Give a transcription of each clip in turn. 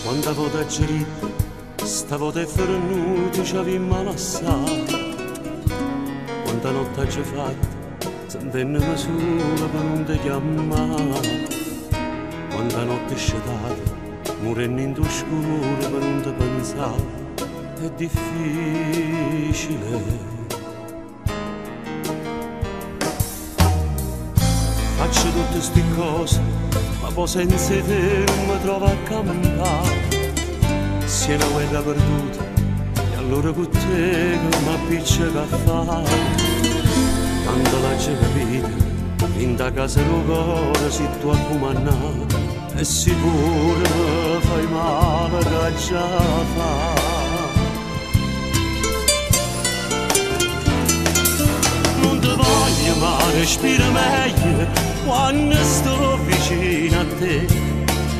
Quando avevo da gerito, stavo te fernuto, c'avevamo l'assai. Quanta notte ci fatta, sentendomi sola per non ti chiamare. Quanta notte è sciatata, morendo in tuo scuro per non ti pensare. È difficile. Faccio tutte ste cose, ma poi senza te non mi trovo a campare. Se è una guerra perduta, e allora con te che mi appiccia a fare. Quando la c'è capita, in da casa del cuore si tu a comandare, è sicuro fai male che già fa. Non ti voglio ma respira meglio quando sto vicino a te.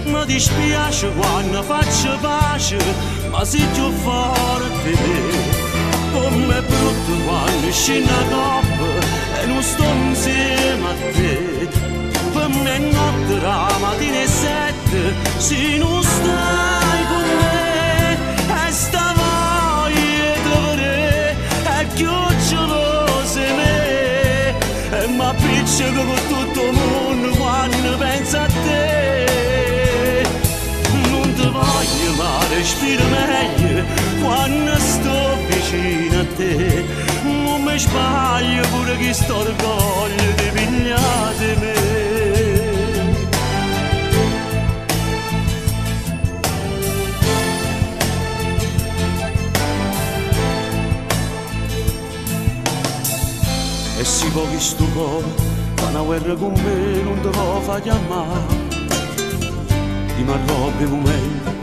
Mi dispiace quando faccio pace, ma sei più forte. Come è brutto quando scendo a coppa e non sto insieme a te. Per me è notte, la mattina è 7, se non stai con me. E sta voglia di vedere è più gelosa di me. E mi appiccica con tutto il mondo quando penso a te. Ma respiro meglio quando sto vicino a te. Non mi sbaglio pure che sto orgoglio di pigliare me. E si può che sto cuore fa una guerra con me, non te lo fa chiamare. Ti m'arrobbi un momento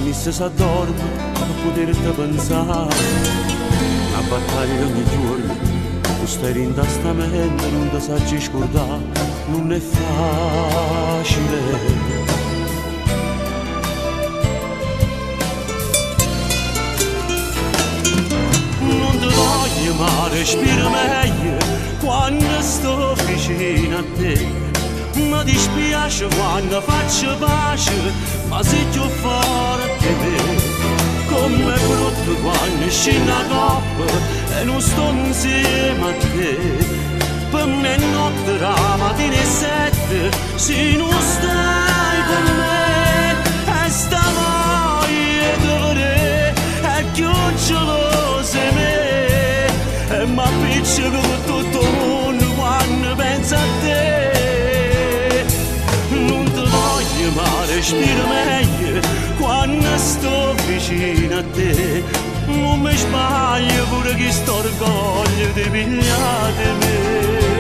mi si s'addorme a poterti pensare. Una battaglia ogni giorno, tu stai in tastamento, non ti sai scordare, non è facile. Non ti voglio ma respiro meglio quando sto vicino a te. Mi dispiace quando faccio pace, ma sei più forte di me. Come è brutto quando scendo a coppa e non sto insieme a te. Per me è notte, la mattina è 7, se non stai con me. E sta voglia di vedere è più gelosa di me. E mi appiccica con tutto il mondo quando penso a te. Ma respiro meglio quando sto vicino a te. Non mi sbaglio pure che sto orgoglio di pigliare me.